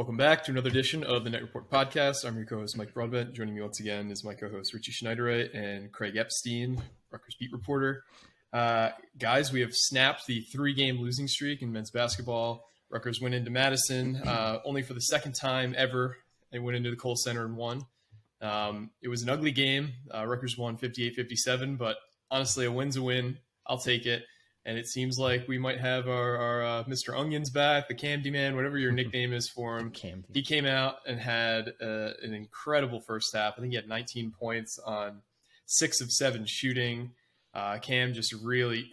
Welcome back to another edition of the Net Report podcast. I'm your co-host, Mike Broadbent. Joining me once again is my co-host, Richie Schneiderite, and Craig Epstein, Rutgers beat reporter. Guys, we have snapped the 3-game losing streak in men's basketball. Rutgers went into Madison only for the second time ever. They went into the Kohl Center and won. It was an ugly game. Rutgers won 58-57, but honestly, a win's a win. I'll take it. And it seems like we might have our Mr. Onions back, the Camdy Man, whatever your nickname is for him. Camdy. He came out and had an incredible first half. I think he had 19 points on 6 of 7 shooting. Cam just really,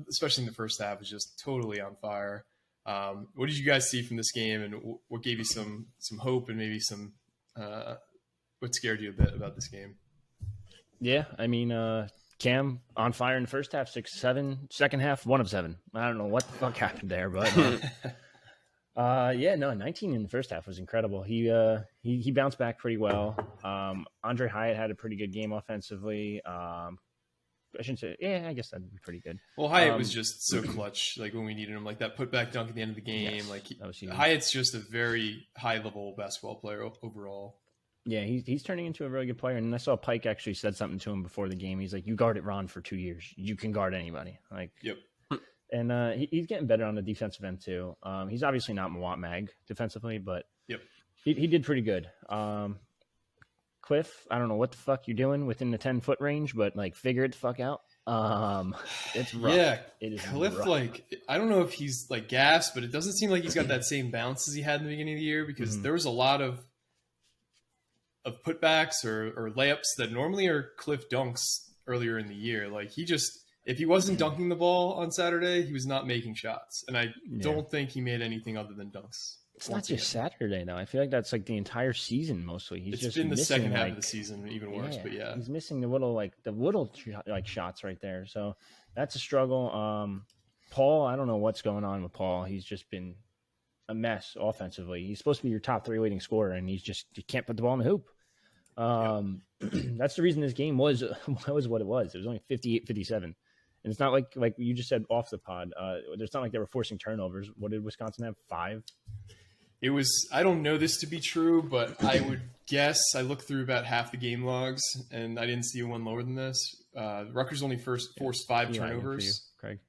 especially in the first half, was just totally on fire. What did you guys see from this game, and what gave you some hope and maybe some what scared you a bit about this game? Yeah, I mean, Cam on fire in the first half, 6-7. Second half, 1 of 7. I don't know what the fuck happened there, but 19 in the first half was incredible. He bounced back pretty well. Andre Hyatt had a pretty good game offensively. I shouldn't say, I guess that'd be pretty good. Well, Hyatt was just so clutch, like when we needed him, like that putback dunk at the end of the game. Yes, Hyatt's just a very high level basketball player overall. Yeah, he's turning into a really good player. And I saw Pike actually said something to him before the game. He's like, "You guarded Ron for 2 years. You can guard anybody." Like, yep. And he's getting better on the defensive end too. He's obviously not Mawat Mag defensively, but yep, he did pretty good. Cliff, I don't know what the fuck you're doing within the 10-foot range, but like figure it the fuck out. It's rough. Yeah, it is Cliff. Rough. Like, I don't know if he's like gassed, but it doesn't seem like he's got that same bounce as he had in the beginning of the year, because there was a lot of putbacks or layups that normally are Cliff dunks earlier in the year. Like, he just, if he wasn't dunking the ball on Saturday, he was not making shots. And I don't think he made anything other than dunks. It's not just Saturday, though. I feel like that's like the entire season mostly. It's just been the second half of the season, even worse. But yeah, he's missing the little shots right there. So that's a struggle. Paul, I don't know what's going on with Paul. He's just been a mess offensively. He's supposed to be your top 3 leading scorer, and he can't put the ball in the hoop. That's the reason this game was what it was. It was only 58-57. And it's not like you just said off the pod. It's not like they were forcing turnovers. What did Wisconsin have? 5? It was, I don't know this to be true, but I would guess, I looked through about half the game logs, and I didn't see one lower than this. Rutgers only forced 5 turnovers. You, Craig?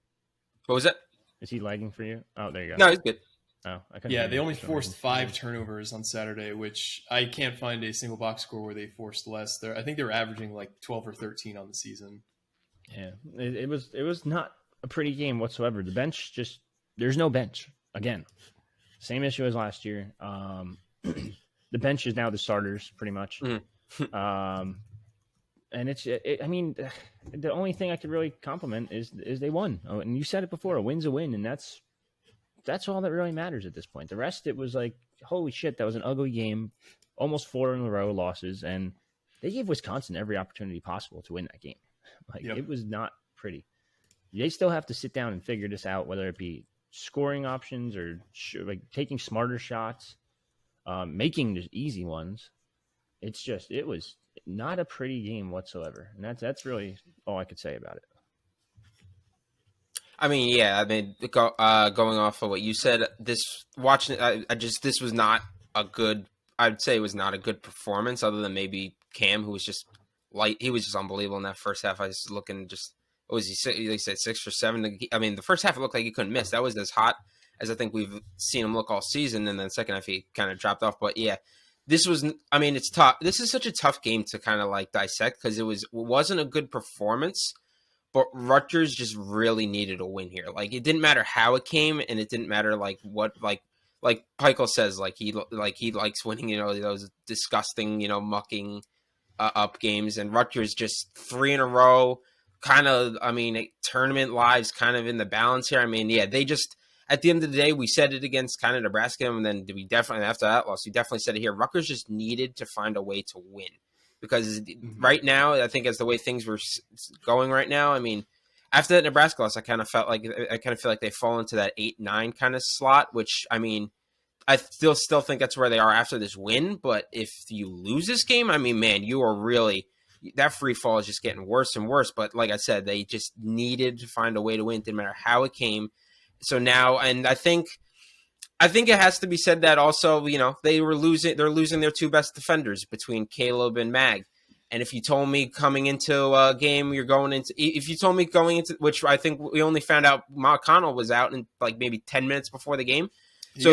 What was that? Is he lagging for you? Oh, there you go. No, he's good. Oh, they only forced 5 turnovers on Saturday, which I can't find a single box score where they forced less. I think they were averaging like 12 or 13 on the season. Yeah, it was not a pretty game whatsoever. The bench there's no bench again. Same issue as last year. The bench is now the starters pretty much. And I mean, the only thing I could really compliment is they won. Oh, and you said it before, a win's a win, and that's all that really matters at this point. The rest, it was like, holy shit, that was an ugly game, almost 4 in a row losses, and they gave Wisconsin every opportunity possible to win that game. It was not pretty. They still have to sit down and figure this out, whether it be scoring options or taking smarter shots, making the easy ones. It was not a pretty game whatsoever, and that's really all I could say about it. I mean, going off of what you said, this was not a good. I'd say it was not a good performance, other than maybe Cam, who was just light. He was just unbelievable in that first half. I was looking he said 6 for 7. I mean, the first half it looked like he couldn't miss. That was as hot as I think we've seen him look all season. And then the second half he kind of dropped off. But yeah, this was. I mean, it's tough. This is such a tough game to kind of like dissect, because it wasn't a good performance. But Rutgers just really needed a win here. Like, it didn't matter how it came, and it didn't matter like Pikel says, like he likes winning, those disgusting, mucking up games. And Rutgers just 3 in a row, kind of. I mean, tournament lives kind of in the balance here. I mean, they just, at the end of the day, we said it against kind of Nebraska, and then we definitely, after that loss, we definitely said it here. Rutgers just needed to find a way to win. Because right now, I think as the way things were going right now, I mean, after that Nebraska loss, I kind of feel like they fall into that 8-9 kind of slot, which, I mean, I still think that's where they are after this win. But if you lose this game, I mean, man, you are really, that free fall is just getting worse and worse. But like I said, they just needed to find a way to win. It didn't matter how it came. So now, and I think I think it has to be said that also, they're losing their two best defenders between Caleb and Mag. And if you told me coming into a game which I think we only found out McConnell was out in like maybe 10 minutes before the game. He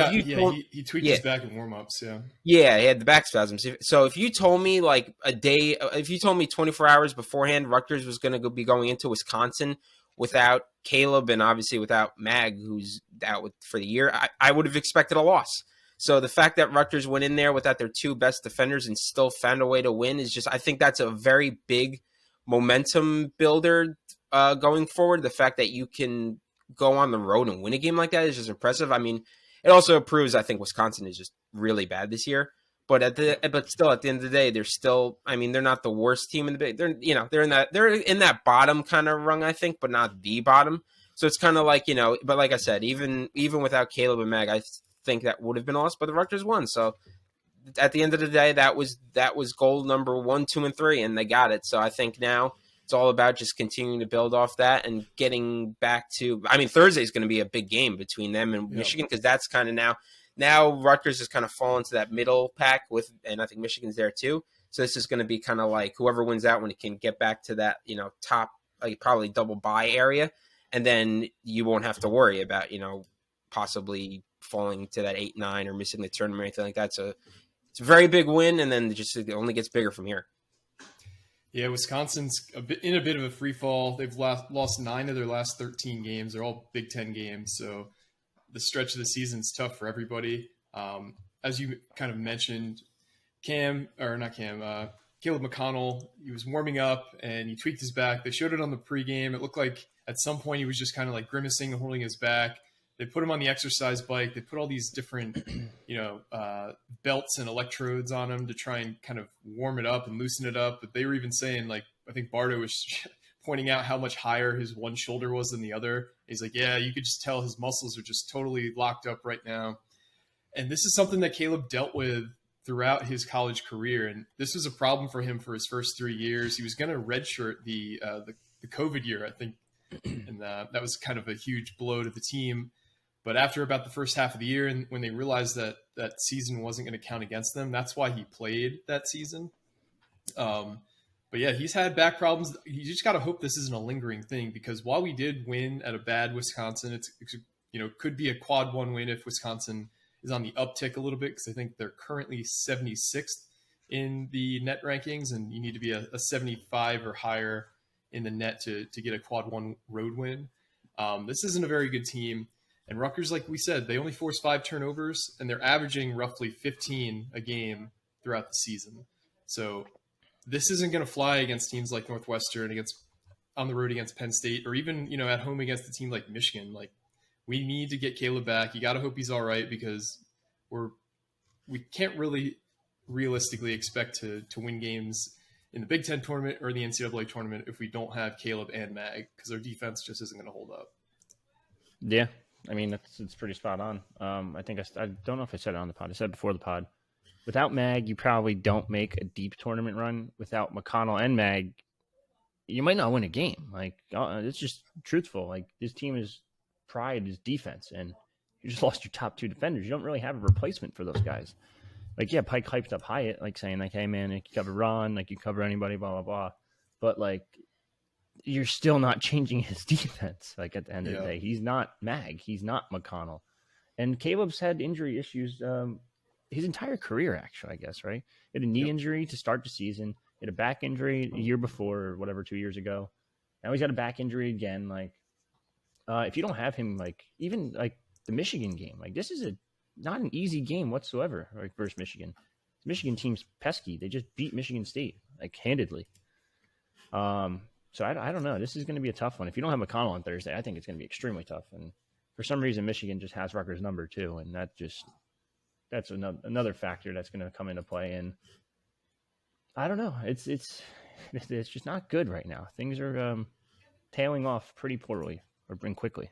tweaked his back in warm-ups, yeah. Yeah, he had the back spasms. So if you told me like if you told me 24 hours beforehand Rutgers was going to be going into Wisconsin without Caleb and obviously without Mag, who's out for the year, I would have expected a loss. So the fact that Rutgers went in there without their two best defenders and still found a way to win is just, I think that's a very big momentum builder going forward. The fact that you can go on the road and win a game like that is just impressive. I mean, it also proves I think Wisconsin is just really bad this year. But still at the end of the day, they're not the worst team in the Big. They're in that bottom kind of rung, I think, but not the bottom. So it's kind of like, but like I said, even without Caleb and Mag, I think that would have been a loss, but the Rutgers won. So at the end of the day, that was goal number 1, 2, and 3, and they got it. So I think now it's all about just continuing to build off that and getting back to. I mean, Thursday is going to be a big game between them and Michigan, because that's kind of now Rutgers has kind of fallen to that middle pack and I think Michigan's there too. So this is going to be kind of like whoever wins that one can get back to that top, like probably double bye area, and then you won't have to worry about possibly falling to that 8-9 or missing the tournament or anything like that. So it's a very big win, and then it only gets bigger from here. Yeah, Wisconsin's in a bit of a free fall. They've lost 9 of their last 13 games. They're all Big Ten games, so the stretch of the season is tough for everybody. As you kind of mentioned, Caleb McConnell, he was warming up and he tweaked his back. They showed it on the pregame. It looked like at some point he was just kind of like grimacing and holding his back. They put him on the exercise bike. They put all these different, belts and electrodes on him to try and kind of warm it up and loosen it up. But they were even saying, like, I think Bardo was pointing out how much higher his one shoulder was than the other. He's like, yeah, you could just tell his muscles are just totally locked up right now. And this is something that Caleb dealt with throughout his college career. And this was a problem for him for his first 3 years. He was going to redshirt the COVID year, I think. And that was kind of a huge blow to the team. But after about the first half of the year, and when they realized that that season wasn't going to count against them, that's why he played that season. But yeah, he's had back problems. You just got to hope this isn't a lingering thing, because while we did win at a bad Wisconsin, it's could be a quad 1 win if Wisconsin is on the uptick a little bit, because I think they're currently 76th in the net rankings, and you need to be a 75 or higher in the net to get a quad 1 road win. This isn't a very good team. And Rutgers, like we said, they only force 5 turnovers, and they're averaging roughly 15 a game throughout the season. So this isn't going to fly against teams like Northwestern, on the road against Penn State, or even at home against a team like Michigan. Like, we need to get Caleb back. You got to hope he's all right, because we can't really realistically expect to win games in the Big Ten tournament or the NCAA tournament if we don't have Caleb and Mag, because our defense just isn't going to hold up. Yeah. I mean, it's pretty spot on. I think I don't know if I said it on the pod. I said it before the pod. Without Mag, you probably don't make a deep tournament run. Without McConnell and Mag, you might not win a game. Like, it's just truthful. Like, this team is pride is defense, and you just lost your top 2 defenders. You don't really have a replacement for those guys. Like, yeah, Pike hyped up Hyatt, like saying, like, hey man, you can cover Ron, like you cover anybody, blah blah blah. But like, you're still not changing his defense. Like, at the end of the day, he's not Mag. He's not McConnell. And Caleb's had injury issues his entire career, actually, I guess, right? He had a knee injury to start the season. He had a back injury a year before, or whatever, 2 years ago. Now he's got a back injury again. Like, if you don't have him, like, even like the Michigan game, like, this is not an easy game whatsoever, like, versus Michigan. The Michigan team's pesky. They just beat Michigan State, like, handedly. So I don't know. This is going to be a tough one. If you don't have McConnell on Thursday, I think it's going to be extremely tough. And for some reason, Michigan just has Rutgers' number too, and that's another factor that's going to come into play. And I don't know. It's just not good right now. Things are tailing off pretty poorly and quickly.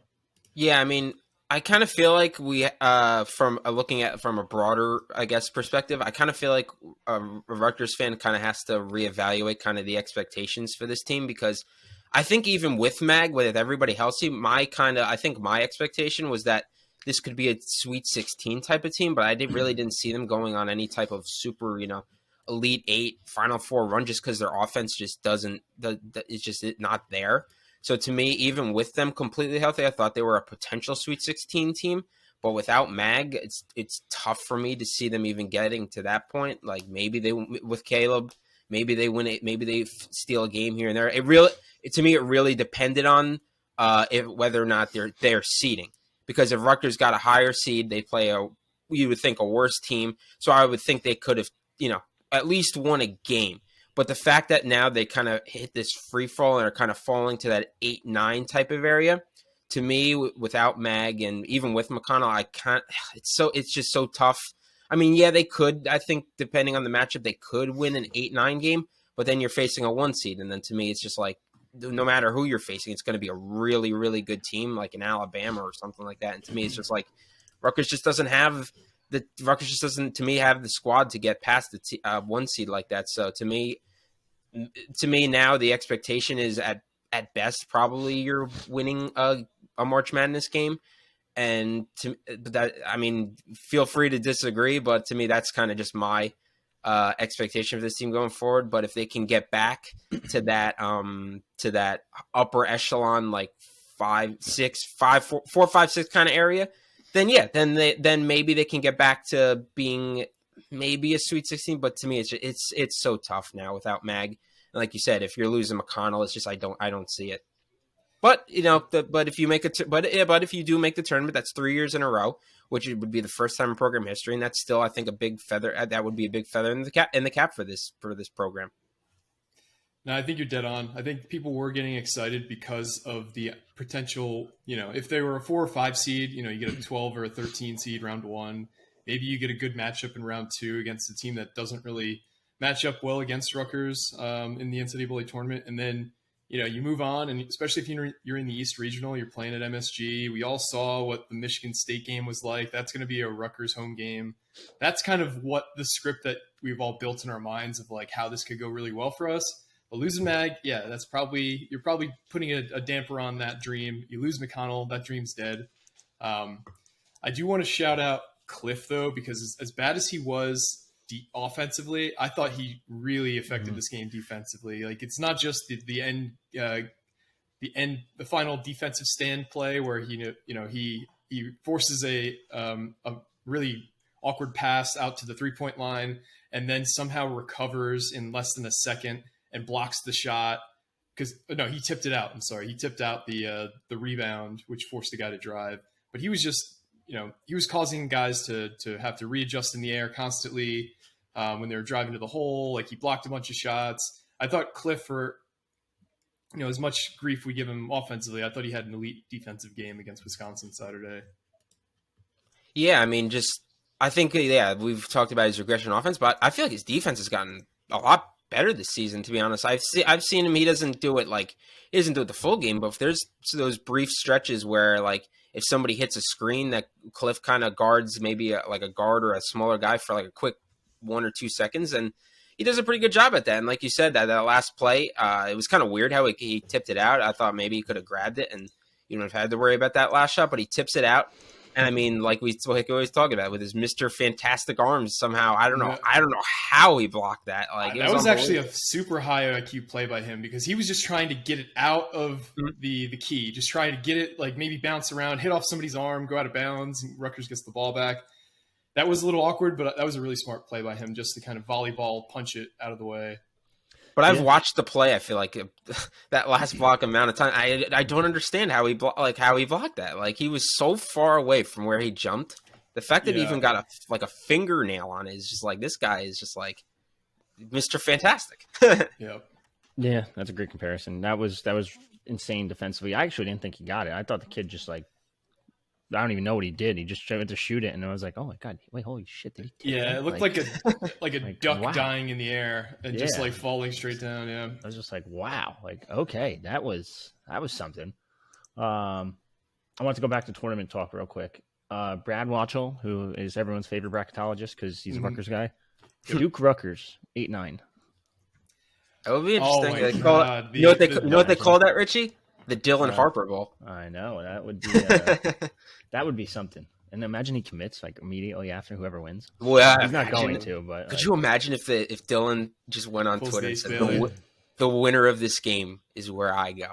Yeah, I mean, I kind of feel like we, from looking at from a broader, I guess, perspective, I kind of feel like a Rutgers fan kind of has to reevaluate kind of the expectations for this team, because I think even with Mag, with everybody healthy, I think my expectation was that this could be a Sweet 16 type of team, but I really didn't see them going on any type of super, Elite Eight, Final Four run just because their offense just it's just not there. So to me, even with them completely healthy, I thought they were a potential Sweet 16 team. But without Mag, it's tough for me to see them even getting to that point. Like maybe with Caleb, maybe they win it, maybe they steal a game here and there. To me, it really depended on whether or not they're seeding. Because if Rutgers got a higher seed, they play you would think a worse team. So I would think they could have, at least won a game. But the fact that now they kind of hit this free fall and are kind of falling to that 8-9 type of area, to me, without Mag and even with McConnell, I can't. It's just so tough. I mean, yeah, they could. I think depending on the matchup, they could win an 8-9 game. But then you're facing a 1 seed, and then to me, it's just like no matter who you're facing, it's going to be a really, really good team, like in Alabama or something like that. And to me, it's just like Rutgers just doesn't have to me have the squad to get past the 1 seed like that. So to me now the expectation is at best probably you're winning a March Madness game, and feel free to disagree, but to me that's kind of just my expectation for this team going forward. But if they can get back to that upper echelon, like 4, 5, 6 kind of area, then yeah, then maybe they can get back to being maybe a Sweet 16. But to me, it's so tough now without Mag. And like you said, if you're losing McConnell, it's just I don't see it. But if you if you do make the tournament, that's 3 years in a row, which would be the first time in program history, and that's still I think a big feather. That would be a big feather in the cap for this program. No, I think you're dead on. I think people were getting excited because of the potential, if they were a 4 or 5 seed, you get a 12 or a 13 seed round 1. Maybe you get a good matchup in round 2 against a team that doesn't really match up well against Rutgers in the NCAA tournament. And then, you move on, and especially if you're in the East Regional, you're playing at MSG. We all saw what the Michigan State game was like. That's going to be a Rutgers home game. That's kind of what the script that we've all built in our minds of like how this could go really well for us. But losing Mag, yeah, you're probably putting a damper on that dream. You lose McConnell, that dream's dead. I do want to shout out Cliff though, because as bad as he was offensively, I thought he really affected this game defensively. Like it's not just the final defensive stand play where he forces a really awkward pass out to the 3-point line and then somehow recovers in less than a second and blocks the shot he tipped it out. I'm sorry. He tipped out the rebound, which forced the guy to drive. But he was just, he was causing guys to have to readjust in the air constantly when they were driving to the hole. Like he blocked a bunch of shots. I thought Cliff, for as much grief we give him offensively, I thought he had an elite defensive game against Wisconsin Saturday. Yeah, I mean, I think we've talked about his regression offense, but I feel like his defense has gotten a lot better this season, to be honest. I've seen him. He doesn't do it the full game, but if there's those brief stretches where like if somebody hits a screen that Cliff kind of guards, maybe like a guard or a smaller guy for like a quick 1 or 2 seconds, and he does a pretty good job at that. And like you said, that last play, it was kind of weird how he tipped it out. I thought maybe he could have grabbed it and you don't have had to worry about that last shot, but he tips it out. And I mean, like we always talk about with his Mr. Fantastic arms, somehow I don't know how he blocked that. Like that was actually a super high IQ play by him because he was just trying to get it out of the key, just trying to get it, like maybe bounce around, hit off somebody's arm, go out of bounds, and Rutgers gets the ball back. That was a little awkward, but that was a really smart play by him, just to kind of volleyball punch it out of the way. But I've watched the play. I feel like that last block amount of time, I don't understand how he blocked that. Like he was so far away from where he jumped. The fact that he even got a fingernail on it is just like, this guy is just like Mr. Fantastic. Yeah, that's a great comparison. That was insane defensively. I actually didn't think he got it. I thought the kid just like, I don't even know what he did. He just tried to shoot it, and I was like, "Oh my god! Wait, holy shit!" Did he it looked like a duck dying in the air and just like falling straight down. Yeah, I was just like, "Wow!" Like, okay, that was something. I want to go back to tournament talk real quick. Brad Watchell, who is everyone's favorite bracketologist because he's a Rutgers guy. Duke Rutgers 8-9. That would be interesting. Oh you know what they call that, Richie? The Dylan Harper Bowl. I know that would be something. And imagine he commits like immediately after whoever wins. Well, he's not going to. But could you imagine if Dylan just went on Twitter and said the winner of this game is where I go?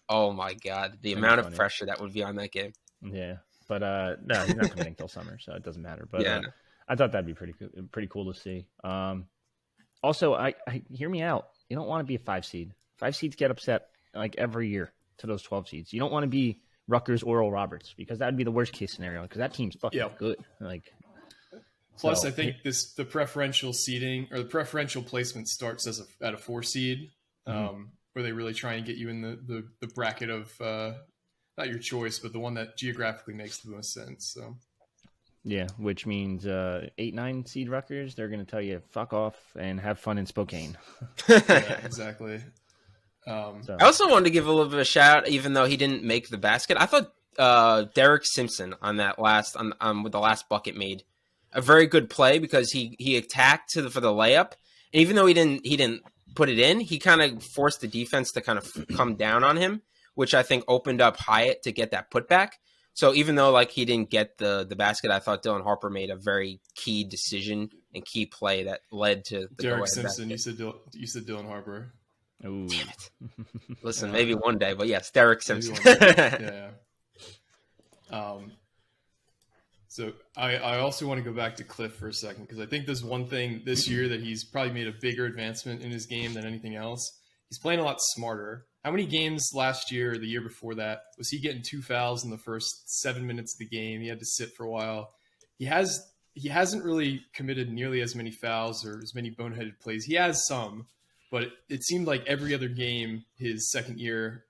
Oh my God, the amount of pressure that would be on that game. Yeah, but no, he's not committing till summer, so it doesn't matter. But yeah, I thought that'd be pretty cool to see. Also, I hear me out. You don't want to be a 5 seed. 5 seeds get upset like every year to those 12 seeds. You don't want to be Rutgers or Oral Roberts because that would be the worst case scenario because that team's fucking good. Like, plus, I think the preferential seeding or the preferential placement starts at a 4 seed, where they really try and get you in the bracket of not your choice, but the one that geographically makes the most sense. So. Yeah, which means 8-9 seed Rutgers, they're going to tell you fuck off and have fun in Spokane. Yeah, exactly. I also wanted to give a little bit of a shout, even though he didn't make the basket. I thought Derek Simpson on that with the last bucket made a very good play because he attacked for the layup, and even though he didn't put it in, he kind of forced the defense to kind of come down on him, which I think opened up Hyatt to get that putback. So even though like he didn't get the basket, I thought Dylan Harper made a very key decision and key play that led to the Derek Simpson. You said Dylan Harper. Ooh. Damn it. Listen, maybe one day, but yes, Derek Simpson. Yeah. So I also want to go back to Cliff for a second because I think there's one thing this year that he's probably made a bigger advancement in his game than anything else. He's playing a lot smarter. How many games last year or the year before that was he getting 2 fouls in the first 7 minutes of the game? He had to sit for a while. He hasn't really committed nearly as many fouls or as many boneheaded plays. He has some, but it seemed like every other game his second year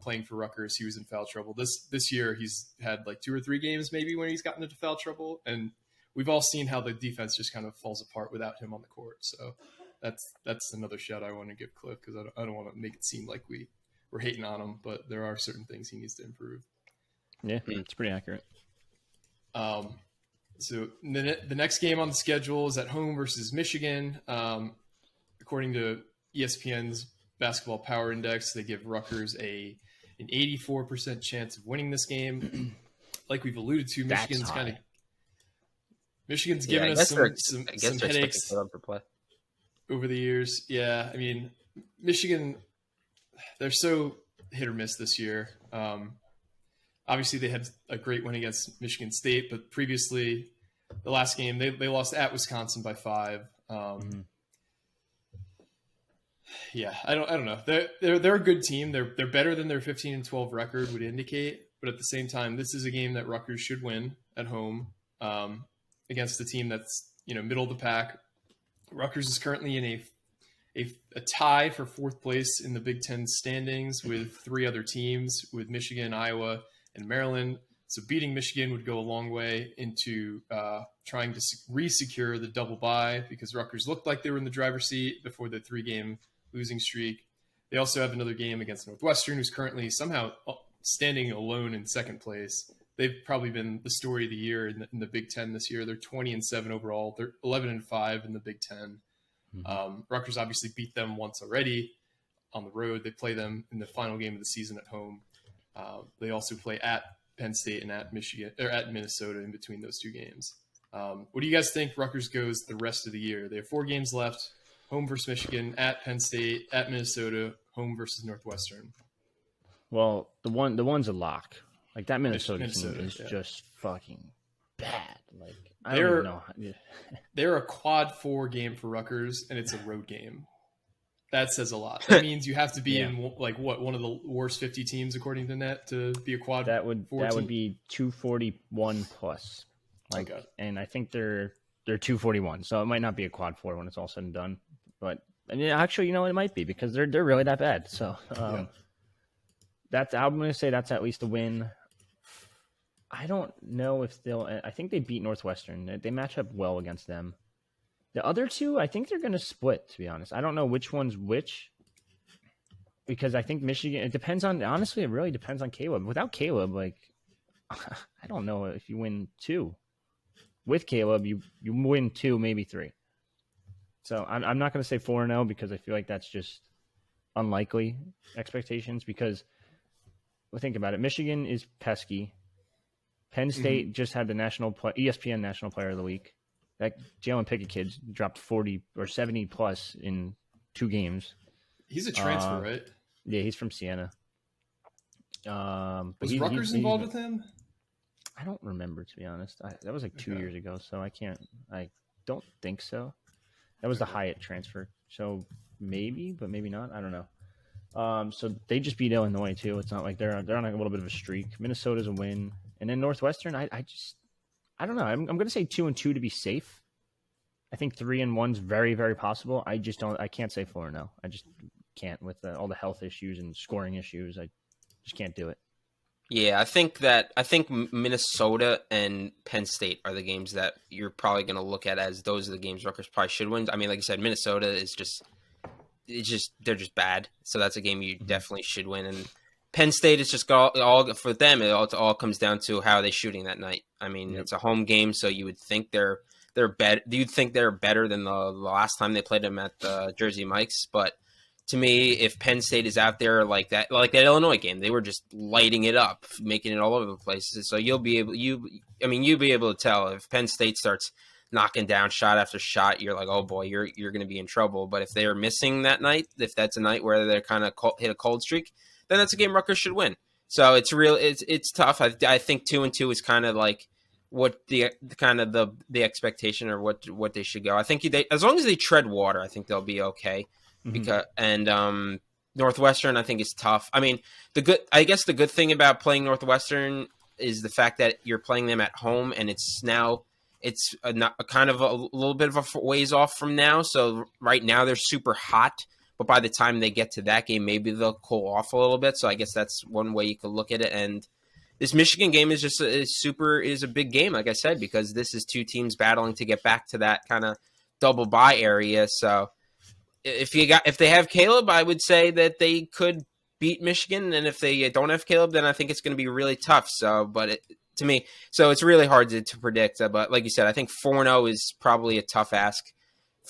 playing for Rutgers, he was in foul trouble. This year he's had like 2 or 3 games maybe when he's gotten into foul trouble, and we've all seen how the defense just kind of falls apart without him on the court. So that's another shout I want to give Cliff because I don't want to make it seem like we're hating on him, but there are certain things he needs to improve. Yeah, it's pretty accurate. So the next game on the schedule is at home versus Michigan. According to ESPN's Basketball Power Index, they give Rutgers an 84% chance of winning this game. Like we've alluded to, Michigan's given us some headaches over the years. Yeah, I mean, Michigan, they're so hit or miss this year. Obviously, they had a great win against Michigan State, but previously, the last game they lost at Wisconsin by 5. Yeah, I don't know. They're a good team. They're better than their 15-12 record would indicate, but at the same time, this is a game that Rutgers should win at home against a team that's middle of the pack. Rutgers is currently in a tie for 4th place in the Big Ten standings with 3 other teams, with Michigan, Iowa, and Maryland. So beating Michigan would go a long way into trying to re-secure the double bye because Rutgers looked like they were in the driver's seat before the 3-game losing streak. They also have another game against Northwestern, who's currently somehow standing alone in 2nd place. They've probably been the story of the year in the Big Ten this year. They're 20-7 overall. They're 11-5 in the Big Ten. Rutgers obviously beat them once already on the road. They play them in the final game of the season at home. They also play at Penn State and at Michigan or at Minnesota in between those 2 games. What do you guys think Rutgers goes the rest of the year? They have 4 games left: home versus Michigan, at Penn State, at Minnesota, home versus Northwestern. Well, the one's a lock. Like that Minnesota team is just fucking bad. Like I don't even know. They're a quad 4 game for Rutgers, and it's a road game. That says a lot. That means you have to be in one of the worst 50 teams according to Net to be a quad. That would be 241 plus. Like, okay. And I think they're 241, so it might not be a quad 4 when it's all said and done. But actually, it might be because they're really that bad. So I'm going to say that's at least a win. I don't know if I think they beat Northwestern. They match up well against them. The other 2, I think they're going to split, to be honest. I don't know which one's which because I think Michigan, it really depends on Caleb. Without Caleb, I don't know if you win 2. With Caleb, you win 2, maybe 3. So I'm not going to say 4-0 because I feel like that's just unlikely expectations because think about it. Michigan is pesky. Penn State just had the ESPN National Player of the Week. That Jalen Pickett kid dropped 40 or 70 plus in 2 games. He's a transfer, right? Yeah, he's from Siena. But Was Rutgers involved with him? I don't remember, to be honest. That was like 2 years ago, so I don't think so. That was the Hyatt transfer, so maybe, but maybe not. I don't know. So they just beat Illinois too. It's not like they're on a little bit of a streak. Minnesota's a win, and then Northwestern. I don't know. I'm going to say 2-2 to be safe. I think 3-1's very, very possible. I can't say 4-0. I just can't with all the health issues and scoring issues. I just can't do it. Yeah, I think Minnesota and Penn State are the games that you're probably going to look at as those are the games Rutgers probably should win. I mean, like I said, Minnesota is they're just bad. So that's a game you definitely should win. And Penn State is just all for them. It all comes down to how are they shooting that night. I mean, It's a home game, so you would think they're better. You'd think they're better than the last time they played them at the Jersey Mikes, but. To me, if Penn State is out there like that Illinois game, they were just lighting it up, making it all over the place. So you'll be able to tell if Penn State starts knocking down shot after shot, you're like, oh boy, you're going to be in trouble. But if they are missing that night, if that's a night where they're kind of hit a cold streak, then that's a game Rutgers should win. So it's tough. I think 2-2 is kind of like what the expectation or what they should go. I think as long as they tread water, I think they'll be okay. Because Northwestern, I think, is tough. I mean, the good thing about playing Northwestern is the fact that you're playing them at home, and it's a little bit of a ways off from now. So right now they're super hot, but by the time they get to that game, maybe they'll cool off a little bit. So I guess that's one way you could look at it. And this Michigan game is just is a big game, like I said, because this is 2 teams battling to get back to that kind of double bye area. So. If they have Caleb, I would say that they could beat Michigan, and if they don't have Caleb, then I think it's going to be really tough. So, to me, it's really hard to predict. But like you said, I think 4-0 is probably a tough ask.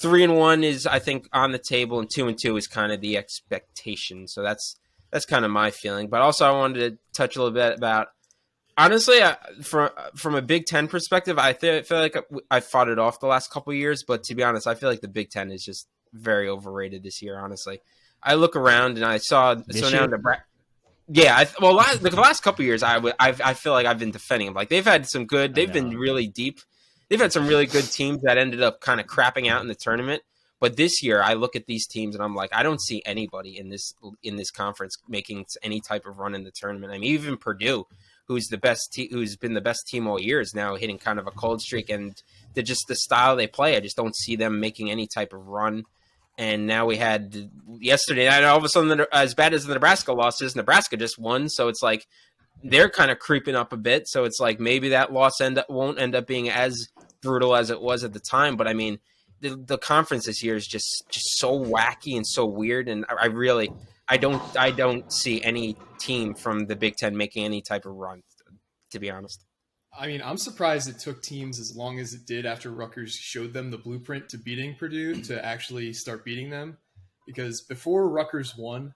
3-1 is, I think, on the table, and 2-2 is kind of the expectation. So that's kind of my feeling. But also, I wanted to touch a little bit about. Honestly, from a Big Ten perspective, I feel like I fought it off the last couple of years. But to be honest, I feel like the Big Ten is just very overrated this year. Honestly, I look around and I saw now Nebraska. Yeah, the last couple of years, I feel like I've been defending them. Like they've had some good. They've been really deep. They've had some really good teams that ended up kind of crapping out in the tournament. But this year, I look at these teams and I'm like, I don't see anybody in this conference making any type of run in the tournament. I mean, even Purdue, who's been the best team all year, is now hitting kind of a cold streak, and they're just the style they play. I just don't see them making any type of run. And now we had yesterday night, all of a sudden, as bad as the Nebraska loss is, Nebraska just won. So it's like they're kind of creeping up a bit. So it's like maybe that loss won't end up being as brutal as it was at the time. But I mean, the conference this year is just so wacky and so weird. And I don't see any team from the Big Ten making any type of run, to be honest. I mean, I'm surprised it took teams as long as it did after Rutgers showed them the blueprint to beating Purdue to actually start beating them. Because before Rutgers won,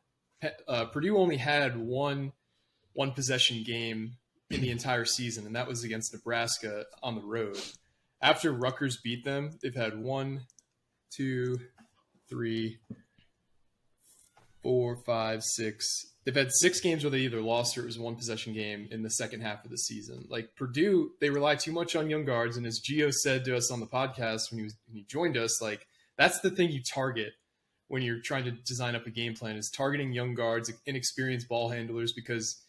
Purdue only had one possession game in the entire season, and that was against Nebraska on the road. After Rutgers beat them, they've had 1, 2, 3, 4, 5, 6. They've had 6 games where they either lost or it was one possession game in the second half of the season. Like Purdue, they rely too much on young guards. And as Gio said to us on the podcast when he joined us, like that's the thing you target when you're trying to design up a game plan is targeting young guards, inexperienced ball handlers, because,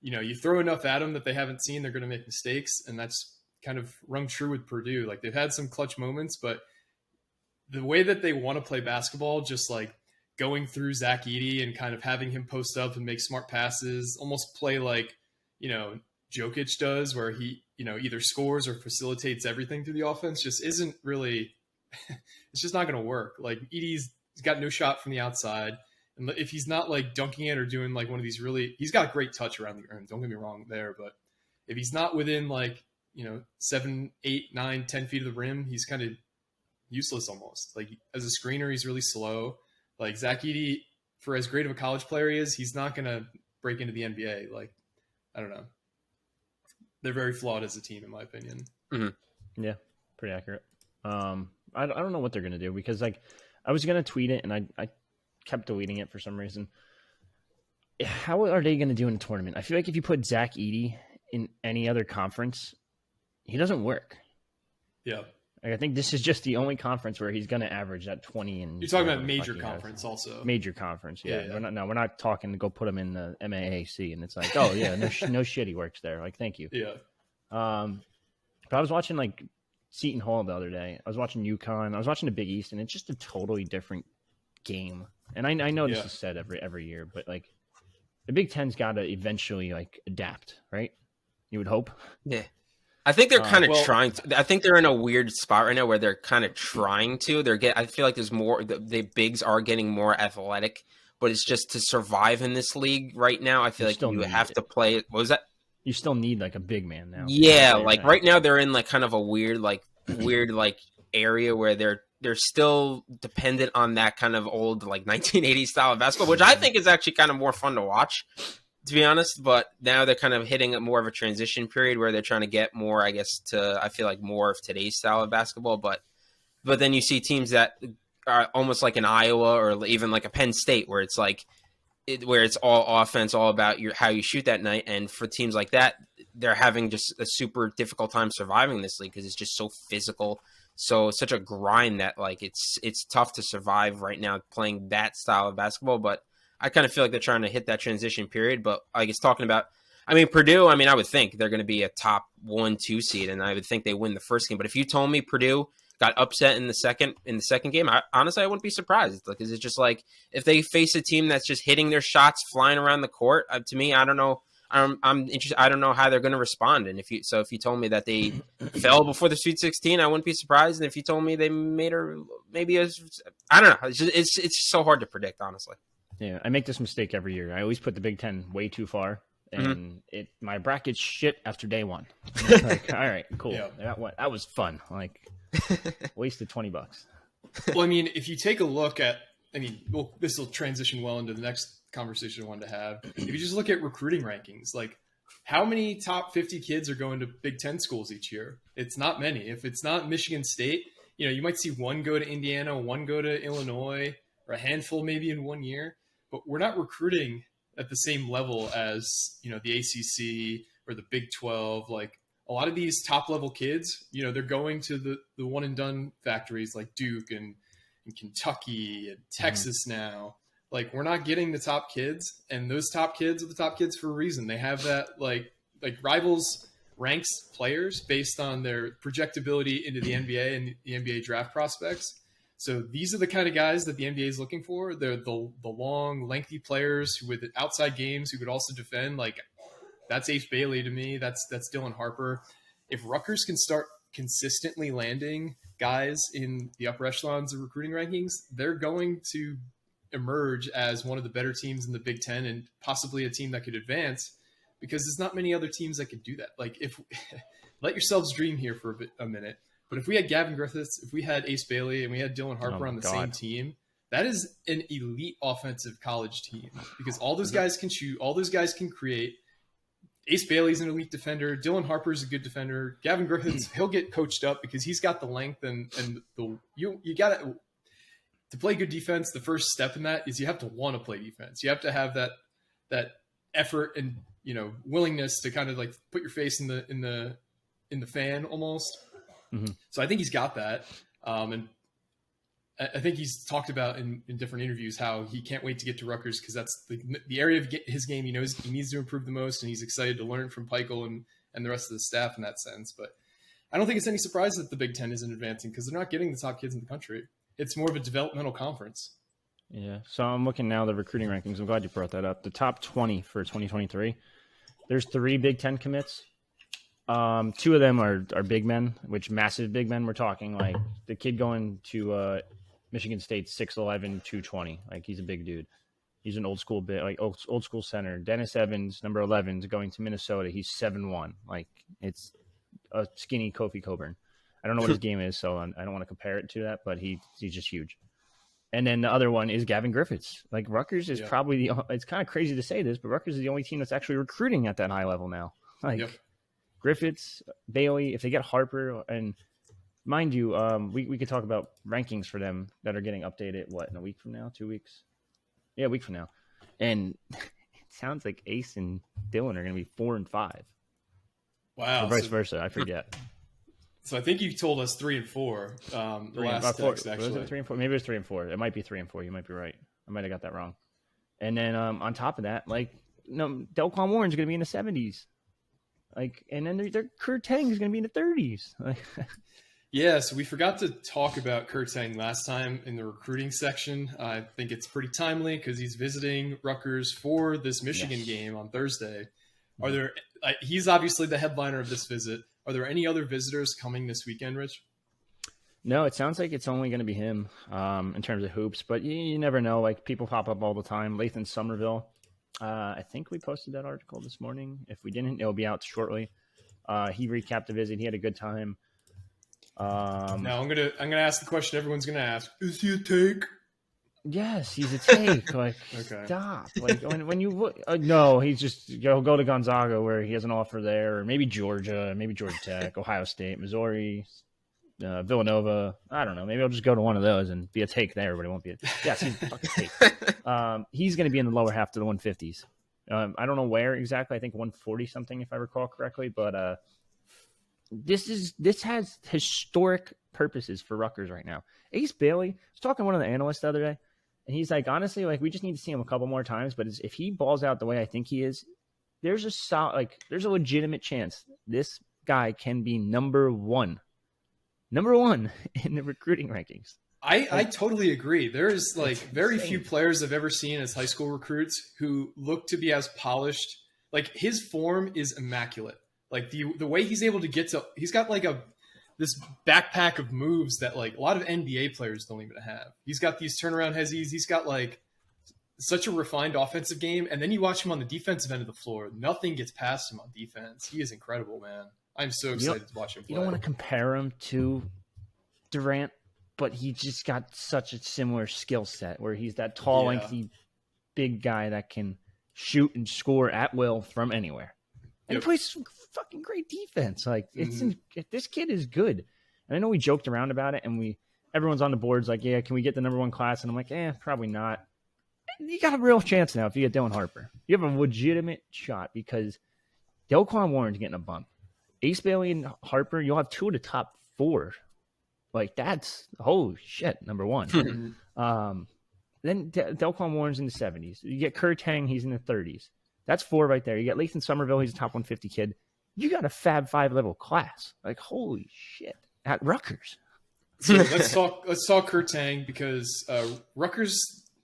you throw enough at them that they haven't seen, they're going to make mistakes. And that's kind of rung true with Purdue. Like they've had some clutch moments, but the way that they want to play basketball, just like going through Zach Edey and kind of having him post up and make smart passes, almost play like, Jokic does, where he, either scores or facilitates everything through the offense, just isn't really, it's just not going to work. Like Edey's got no shot from the outside. And if he's not like dunking it or doing like one of these he's got great touch around the rim. Don't get me wrong there, but if he's not within like, 7, 8, 9, 10 feet of the rim, he's kind of useless almost. Like as a screener, he's really slow. Like Zach Edey, for as great of a college player he is, he's not going to break into the NBA. Like, I don't know. They're very flawed as a team, in my opinion. Mm-hmm. Yeah, pretty accurate. I don't know what they're gonna do because like I was gonna tweet it and I kept deleting it for some reason. How are they gonna do in a tournament? I feel like if you put Zach Edey in any other conference, he doesn't work. Yeah. Like, I think this is just the only conference where he's going to average that 20. And you're talking about major conference also. Major conference, yeah. Yeah. We're not talking to go put him in the MAAC, and it's like, oh yeah, no shit, he works there. Like, thank you. Yeah. But I was watching like Seton Hall the other day. I was watching UConn. I was watching the Big East, and it's just a totally different game. And I know this is said every year, but like the Big Ten's got to eventually like adapt, right? You would hope. Yeah. I think they're kind of trying to. I think they're in a weird spot right now where they're kind of trying to. I feel like there's more. The bigs are getting more athletic, but it's just to survive in this league right now. I feel like you have to play. What was that? You still need like a big man now. Yeah, like right now they're in like kind of a weird area where they're still dependent on that kind of old like 1980s style of basketball, which I think is actually kind of more fun to watch, to be honest. But now they're kind of hitting more of a transition period where they're trying to get more, I guess, I feel like more of today's style of basketball. But then you see teams that are almost like an Iowa or even like a Penn State where it's like, where it's all offense, all about how you shoot that night. And for teams like that, they're having just a super difficult time surviving this league because it's just so physical, such a grind that like it's tough to survive right now playing that style of basketball. But I kind of feel like they're trying to hit that transition period. But I guess talking about, Purdue, I would think they're going to be a top 1-2 seed, and I would think they win the first game. But if you told me Purdue got upset in the second game, honestly I wouldn't be surprised. Because it's just like if they face a team that's just hitting their shots, flying around the court. To me, I don't know. I'm interested. I don't know how they're going to respond. And if you told me that they fell before the Sweet 16, I wouldn't be surprised. And if you told me they made her I don't know. It's so hard to predict, honestly. Yeah, I make this mistake every year. I always put the Big Ten way too far, and my bracket's shit after day one. Like, all right, cool. Yeah. That was fun. Like, wasted $20. Well, if you take a look at, this will transition well into the next conversation I wanted to have. If you just look at recruiting rankings, like how many top 50 kids are going to Big Ten schools each year? It's not many. If it's not Michigan State, you might see one go to Indiana, one go to Illinois, or a handful maybe in 1 year. But we're not recruiting at the same level as, the ACC or the Big 12. Like a lot of these top level kids, they're going to the one and done factories like Duke and Kentucky and Texas now. Like we're not getting the top kids, and those top kids are the top kids for a reason. They have that like Rivals ranks players based on their projectability into the NBA and the NBA draft prospects. So these are the kind of guys that the NBA is looking for. They're the long, lengthy players with outside games who could also defend. Like that's Ace Bailey to me. That's Dylan Harper. If Rutgers can start consistently landing guys in the upper echelons of recruiting rankings, they're going to emerge as one of the better teams in the Big Ten and possibly a team that could advance, because there's not many other teams that could do that. Like if let yourselves dream here for a minute. But if we had Gavin Griffiths, if we had Ace Bailey, and we had Dylan Harper on the same team, that is an elite offensive college team, because all those guys can shoot, all those guys can create. Ace Bailey's an elite defender. Dylan Harper's a good defender. Gavin Griffiths, he'll get coached up because he's got the length and you got to play good defense. The first step in that is you have to want to play defense. You have to have that effort and willingness to kind of like put your face in the fan almost. Mm-hmm. So I think he's got that. And I think he's talked about in different interviews how he can't wait to get to Rutgers because that's the area of his game he knows he needs to improve the most, and he's excited to learn from Peichel and the rest of the staff in that sense. But I don't think it's any surprise that the Big Ten isn't advancing because they're not getting the top kids in the country. It's more of a developmental conference. Yeah, so I'm looking now at the recruiting rankings. I'm glad you brought that up. The top 20 for 2023, there's 3 Big Ten commits. 2 of them are big men, which massive big men. We're talking like the kid going to Michigan State, 6'11", 220. Like he's a big dude. He's an old school bit, like old school center. Dennis Evans, number 11, is going to Minnesota. He's 7'1". Like it's a skinny Kofi Coburn. I don't know what his game is, so I don't want to compare it to that, but he's just huge. And then the other one is Gavin Griffiths. Like Rutgers is probably it's kind of crazy to say this, but Rutgers is the only team that's actually recruiting at that high level now. Like Griffiths, Bailey, if they get Harper, and mind you, we could talk about rankings for them that are getting updated, in a week from now, 2 weeks? Yeah, a week from now. And it sounds like Ace and Dylan are going to be 4 and 5. Wow. Or vice versa. I forget. So I think you told us 3 and 4. The last text, actually. Was it 3 and 4? Maybe it was 3 and 4. It might be 3 and 4. You might be right. I might have got that wrong. And then on top of that, Delquan Warren's going to be in the 70s. And then their Kur Teng is going to be in the 30s. Yeah, so we forgot to talk about Kur Teng last time in the recruiting section. I think it's pretty timely because he's visiting Rutgers for this Michigan game on Thursday. Are there? He's obviously the headliner of this visit. Are there any other visitors coming this weekend, Rich? No, it sounds like it's only going to be him in terms of hoops, but you never know. People pop up all the time. Lathan Somerville. I think we posted that article this morning. If we didn't, it'll be out shortly. He recapped the visit. He had a good time. Now I'm gonna ask the question everyone's gonna ask: is he a take? Yes, he's a take. Okay. Stop. When you look, no, he'll go to Gonzaga where he has an offer there, or maybe Georgia Tech, Ohio State, Missouri, Villanova. I don't know. Maybe I'll just go to one of those and be a take there, but it won't be. Yes, he's a fucking take. He's going to be in the lower half to the 150s. I don't know where exactly. I think 140 something, if I recall correctly. But this has historic purposes for Rutgers right now. Ace Bailey, I was talking to one of the analysts the other day, and he's like, honestly, we just need to see him a couple more times. But if he balls out the way I think he is, there's a legitimate chance this guy can be number one in the recruiting rankings. I totally agree. There's very few players I've ever seen as high school recruits who look to be as polished. His form is immaculate. The way he's able to get to, he's got this backpack of moves that a lot of NBA players don't even have. He's got these turnaround hezzies. He's got such a refined offensive game. And then you watch him on the defensive end of the floor. Nothing gets past him on defense. He is incredible, man. I'm so excited to watch him play. You don't want to compare him to Durant, but he just got such a similar skill set where he's that tall, lengthy, big guy that can shoot and score at will from anywhere. And he plays some fucking great defense. This kid is good. And I know we joked around about it, and everyone's on the boards can we get the number one class? And I'm like, probably not. You got a real chance now if you get Dylan Harper. You have a legitimate shot because Delquan Warren's getting a bump. Ace Bailey and Harper, you'll have 2 of the top 4. That's holy shit, number one. Then Delquan Warren's in the 70s. You get Kur Teng, he's in the 30s. That's 4 right there. You get Lathan Somerville, he's a top 150 kid. You got a Fab 5 level class. Holy shit. At Rutgers. So let's talk Kur Teng because Rutgers,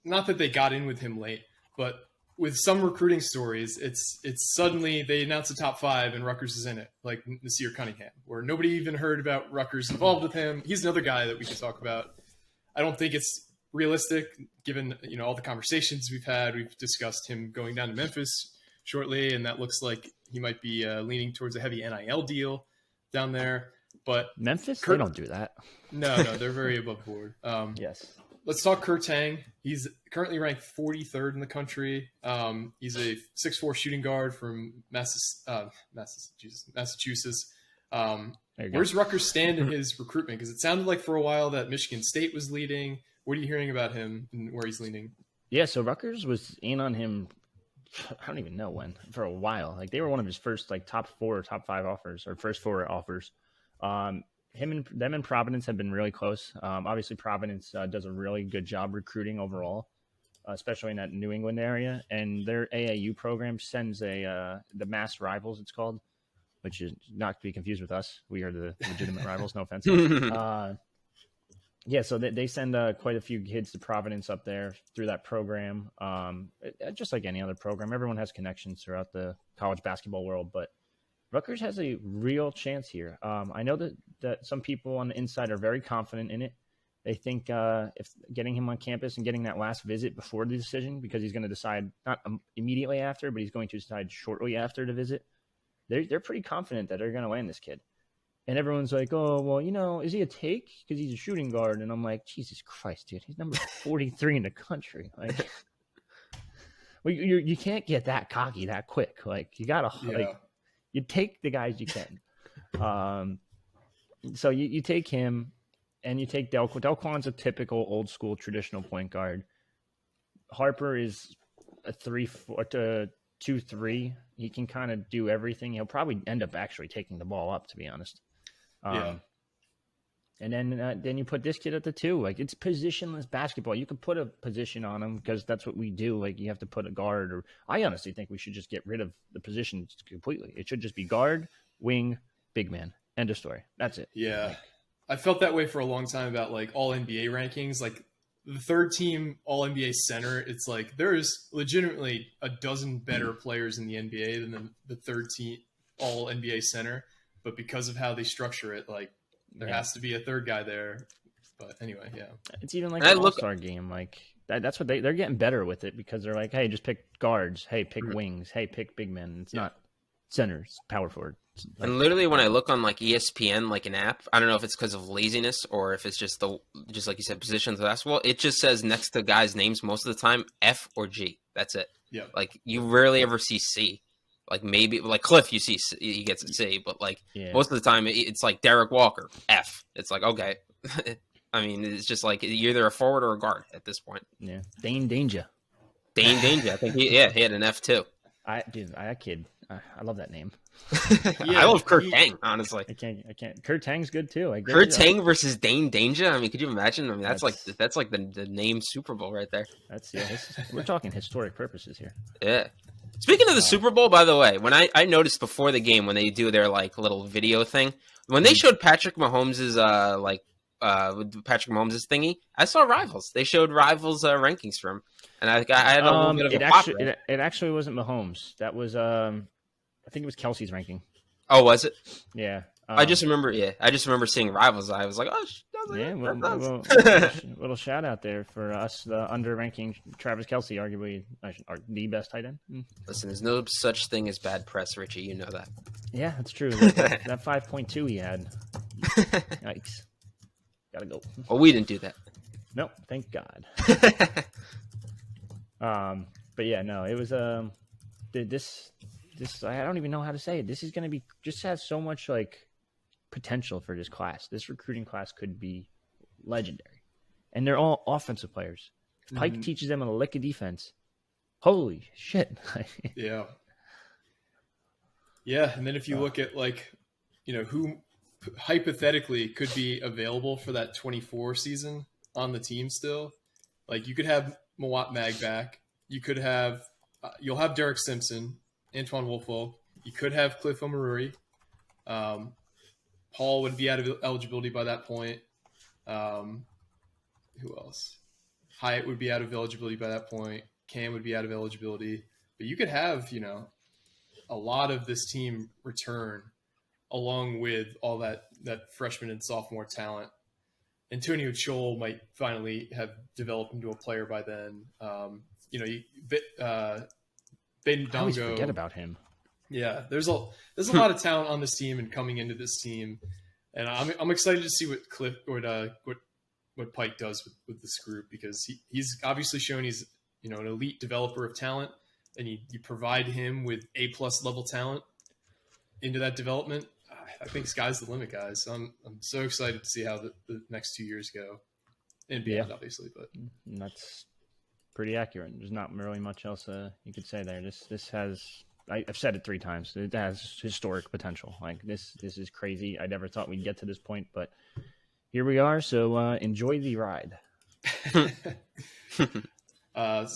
not that they got in with him late, but with some recruiting stories, it's suddenly they announce the top 5 and Rutgers is in it, like Nasir Cunningham, where nobody even heard about Rutgers involved with him. He's another guy that we can talk about. I don't think it's realistic given all the conversations we've had. We've discussed him going down to Memphis shortly, and that looks like he might be leaning towards a heavy NIL deal down there. But Memphis, they don't do that. No, they're very above board. Yes. Let's talk Kur Teng. He's currently ranked 43rd in the country. He's a 6'4" shooting guard from Massachusetts. Where's Rutgers stand in his recruitment? Because it sounded like for a while that Michigan State was leading. What are you hearing about him and where he's leaning? Yeah, so Rutgers was in on him, I don't even know when, for a while. They were one of his first top 4 or top 5 offers, or first 4 offers. Them and Providence have been really close. Obviously, Providence does a really good job recruiting overall, especially in that New England area. And their AAU program sends the Mass Rivals, it's called, which is not to be confused with us. We are the legitimate rivals, no offense. So they send quite a few kids to Providence up there through that program. Just like any other program, everyone has connections throughout the college basketball world, but Rutgers has a real chance here. I know that some people on the inside are very confident in it. They think if getting him on campus and getting that last visit before the decision, because he's going to decide not immediately after, but he's going to decide shortly after the visit, they're pretty confident that they're going to land this kid. And everyone's like, oh, well, is he a take? Because he's a shooting guard. And I'm like, Jesus Christ, dude. He's number 43 in the country. Like, well, you can't get that cocky that quick. Like, you got to, you take the guys you can. So you take him and you take Delquan. Delquan's a typical old school traditional point guard. Harper is a 2-3. He can kind of do everything. He'll probably end up actually taking the ball up, to be honest. And then you put this kid at the 2. Like, it's positionless basketball. You can put a position on him because that's what we do. Like, you have to put a guard. Or I honestly think we should just get rid of the positions completely. It should just be guard, wing, big man. End of story. That's it. Yeah. I felt that way for a long time about like all NBA rankings. Like the third team all NBA center, it's like there's legitimately a dozen better players in the NBA than the third team all NBA center. But because of how they structure it, like there has to be a third guy there. But anyway, it's even like an all-star game. Like that's what they're getting better with it because they're like, hey, just pick guards. Hey, pick wings. Hey, pick big men. It's not centers, power forward. Like, and literally, when I look on like ESPN, like an app, I don't know if it's because of laziness or if it's just like you said, positions of basketball. It just says next to guys' names most of the time F or G. That's it. Yeah. Like you rarely ever see C. Like maybe like Cliff, you see he gets a C, but like most of the time it's like Derek Walker F. It's like okay. I mean, it's just like you're either a forward or a guard at this point. Yeah. Dane Danger. I think he had an F too. That kid. I love that name. I love Kur Teng, honestly. I can't. Kur Teng's good too. Kur Teng versus Dane Danger. I mean, could you imagine? I mean, that's like the name Super Bowl right there. We're talking historic purposes here. Yeah. Speaking of the Super Bowl, by the way, when I noticed before the game when they do their like little video thing, when they showed Patrick Mahomes' thingy, I saw Rivals. They showed Rivals rankings for him, and I had a little bit of it actually wasn't Mahomes. That was I think it was Kelsey's ranking. Oh, was it? Yeah. I just remember seeing Rivals. I was like, little shout out there for us, the under-ranking Travis Kelce, arguably the best tight end. Listen, there's no such thing as bad press, Richie. You know that. Yeah, that's true. That 5.2 he had. Yikes. Gotta go. Well, we didn't do that. Nope, thank God. But yeah, no, it was this I don't even know how to say it. This is gonna be just has so much like potential for this class. This recruiting class could be legendary, and they're all offensive players. If Pike teaches them a lick of defense, holy shit! Yeah. And then if you look at like, who hypothetically could be available for that 24 season on the team still, like you could have Mawat Mag back. You could have you'll have Derek Simpson, Antoine Wolfwell. You could have Cliff Omaruri. Paul would be out of eligibility by that point. Who else? Hyatt would be out of eligibility by that point. Cam would be out of eligibility. But you could have, a lot of this team return along with all that freshman and sophomore talent. Antonio Chol might finally have developed into a player by then. Ben I always Dongo. forget about him. Yeah, there's a lot of talent on this team and coming into this team, and I'm excited to see what Cliff or what Pike does with this group because he's obviously shown he's an elite developer of talent, and you provide him with A+ level talent into that development. I think sky's the limit, guys. So I'm so excited to see how the next 2 years go, and beyond, obviously. But that's pretty accurate. There's not really much else you could say there. This has. I've said it 3 times. It has historic potential. Like this is crazy. I never thought we'd get to this point, but here we are. So enjoy the ride. So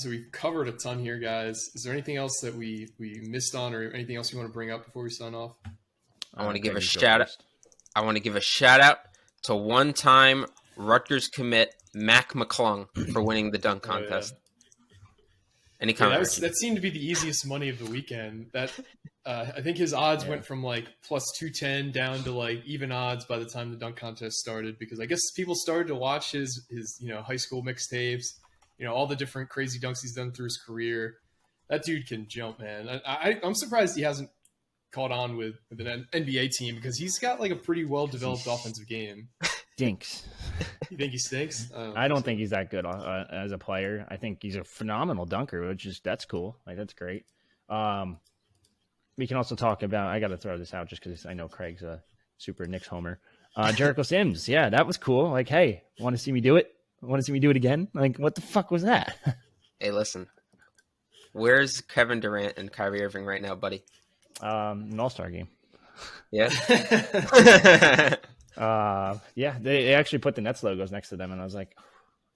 we've covered a ton here, guys. Is there anything else that we missed on, or anything else you want to bring up before we sign off? I want to give a shout out. I want to give a shout out to one-time Rutgers commit Mac McClung for winning the dunk contest. Any comment? That seemed to be the easiest money of the weekend. That I think his odds went from like plus 210 down to like even odds by the time the dunk contest started, because I guess people started to watch his high school mixtapes, all the different crazy dunks he's done through his career. That dude can jump, man. I'm surprised he hasn't caught on with an NBA team because he's got like a pretty well developed offensive game. Stinks. You think he stinks? I don't think he's that good as a player. I think he's a phenomenal dunker, that's cool. Like that's great. We can also talk about. I got to throw this out just because I know Craig's a super Knicks homer. Jericho Sims, yeah, that was cool. Like, hey, want to see me do it? Want to see me do it again? Like, what the fuck was that? Hey, listen. Where's Kevin Durant and Kyrie Irving right now, buddy? An All-Star game. Yeah. Yeah, they actually put the Nets logos next to them, and I was like,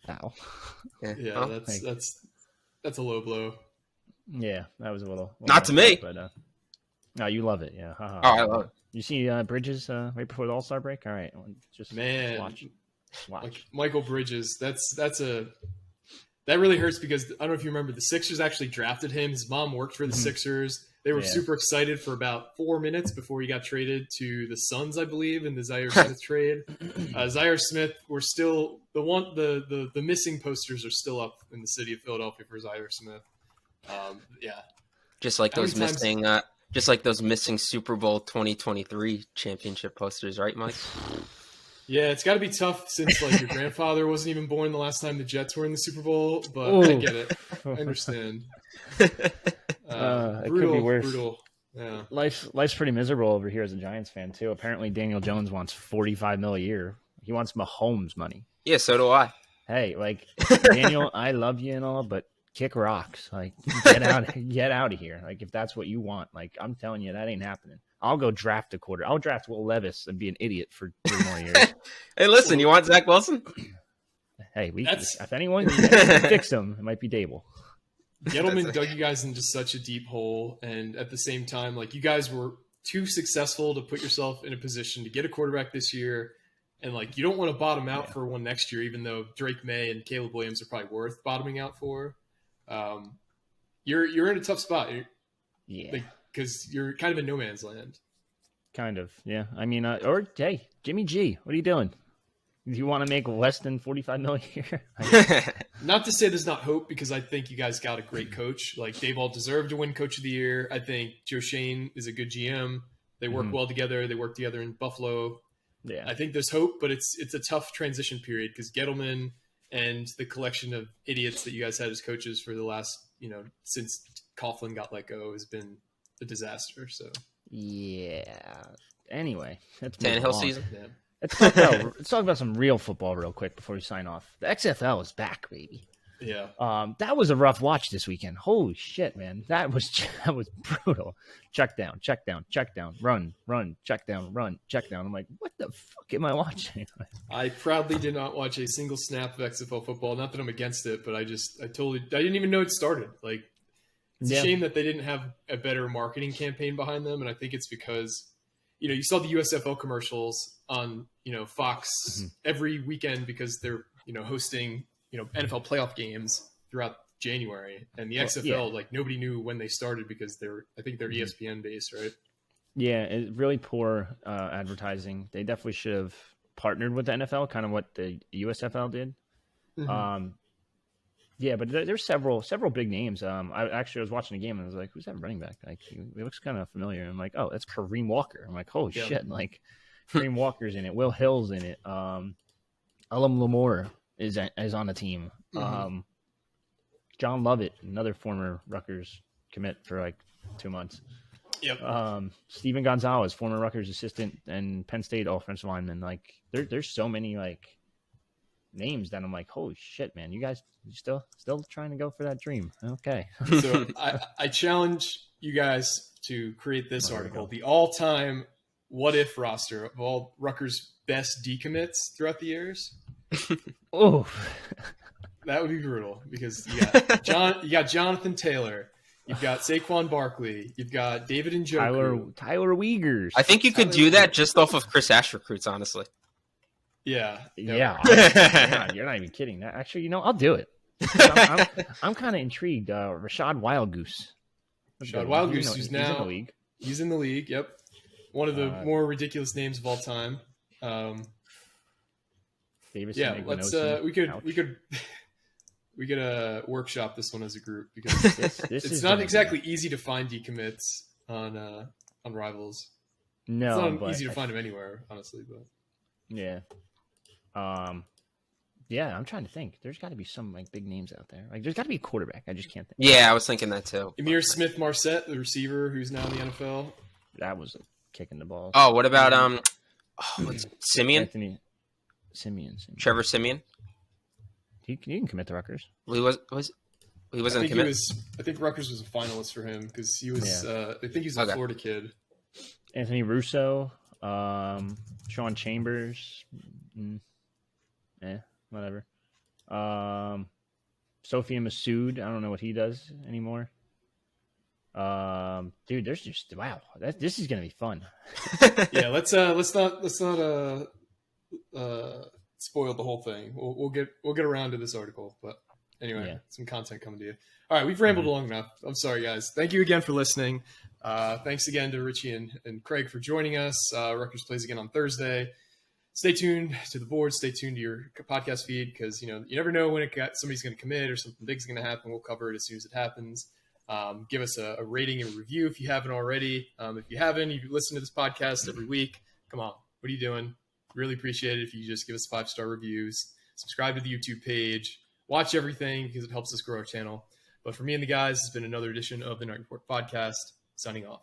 "Ow." Yeah, well, that's a low blow. Yeah, that was a little not to me. But no, you love it. Yeah. Oh, I love it. You see Bridges right before the All-Star break? All right, just watch. Like Michael Bridges, that really hurts because I don't know if you remember, the Sixers actually drafted him. His mom worked for the Sixers. They were super excited for about 4 minutes before he got traded to the Suns, I believe, in the Zyra Smith trade. Zyra Smith, we're still the missing posters are still up in the city of Philadelphia for Zyra Smith. Yeah, just like those missing Super Bowl 2023 championship posters, right, Mike? Yeah, it's got to be tough since like your grandfather wasn't even born the last time the Jets were in the Super Bowl. But Ooh. I get it, I understand. It could be worse. Brutal. Yeah, Life's pretty miserable over here as a Giants fan too. Apparently, Daniel Jones wants $45 million a year. He wants Mahomes money. Yeah, so do I. Hey, like Daniel, I love you and all, but kick rocks. Like get out of here. Like if that's what you want, like I'm telling you, that ain't happening. I'll go draft a quarter. I'll draft Will Levis and be an idiot for 3 more years. Hey, listen, you want Zach Wilson? Hey, if anyone can fix him, it might be Dable. Gettleman dug you guys into such a deep hole, and at the same time, like you guys were too successful to put yourself in a position to get a quarterback this year, and like you don't want to bottom out for one next year, even though Drake May and Caleb Williams are probably worth bottoming out for. You're in a tough spot. Because you're kind of in no man's land. Kind of, yeah. I mean, or hey, Jimmy G, what are you doing? Do you want to make less than $45 million a year? Not to say there's not hope, because I think you guys got a great coach. Like they've all deserved to win Coach of the Year. I think Joe Shane is a good GM. They work well together. They work together in Buffalo. Yeah, I think there's hope, but it's a tough transition period because Gettleman and the collection of idiots that you guys had as coaches for the last, since Coughlin got let go has been a disaster. So yeah. Anyway, that's Tannehill season. Yeah. Let's talk about some real football real quick before we sign off. The XFL is back, baby. Yeah. That was a rough watch this weekend. Holy shit, man. That was brutal. Check down, run, check down, run, check down. I'm like, what the fuck am I watching? I proudly did not watch a single snap of XFL football. Not that I'm against it, but I didn't even know it started. Like, it's a shame that they didn't have a better marketing campaign behind them. And I think it's because, you saw the USFL commercials on, Fox every weekend because they're, hosting, NFL playoff games throughout January. And the XFL, like nobody knew when they started because I think they're ESPN based, right? Yeah, it's really poor advertising. They definitely should have partnered with the NFL, kind of what the USFL did. Yeah, but there's several big names. I was watching a game and I was like, "Who's that running back? Like, he looks kind of familiar." I'm like, "Oh, that's Kareem Walker." I'm like, "Holy shit!" Like, Kareem Walker's in it. Will Hill's in it. Elam Lamore is on the team. John Lovett, another former Rutgers commit for like 2 months. Yep. Steven Gonzalez, former Rutgers assistant and Penn State offensive lineman. Like, there's so many like names that I'm like, holy shit, man, you guys still trying to go for that dream. Okay. So I challenge you guys to create this article, the all-time what if roster of all Rutgers' best decommits throughout the years. Oh, that would be brutal because you got Jonathan Taylor, you've got Saquon Barkley, you've got David Njoku, Tyler Wiegers. I think you could do that just off of Chris Ash recruits, honestly. Yeah. You're not even kidding. Actually, I'll do it. I'm kind of intrigued. Rashad Wildgoose. Rashad Wildgoose, he's in the league. He's in the league. Yep. One of the more ridiculous names of all time. Davis. Yeah. Let's. We could workshop this one as a group because it's not exactly easy to find decommits on on Rivals. No, It's not but easy to find him anywhere, honestly. But yeah. Yeah, I'm trying to think. There's got to be some like big names out there. Like, there's got to be a quarterback. I just can't think. Yeah, I was thinking that too. Amir Smith Marset, the receiver who's now in the NFL. That was kicking the ball. Oh, what about what's Simeon? Anthony Simeon. Trevor Simeon? He can commit to Rutgers. Well, he wasn't commit. I think Rutgers was a finalist for him because he was. Yeah. I think he's a Florida kid. Anthony Russo, Sean Chambers. Whatever. Sophia Masood. I don't know what he does anymore. Dude, there's just this is gonna be fun. Yeah, let's not spoil the whole thing. We'll get around to this article, but anyway, some content coming to you. All right, we've rambled long enough. I'm sorry, guys. Thank you again for listening. Thanks again to Richie and Craig for joining us. Rutgers plays again on Thursday. Stay tuned to the board. Stay tuned to your podcast feed because you never know when somebody's going to commit or something big's going to happen. We'll cover it as soon as it happens. Give us a rating and review if you haven't already. If you haven't, you listen to this podcast every week. Come on, what are you doing? Really appreciate it if you just give us 5-star reviews. Subscribe to the YouTube page. Watch everything because it helps us grow our channel. But for me and the guys, it's been another edition of the Night Report podcast. Signing off.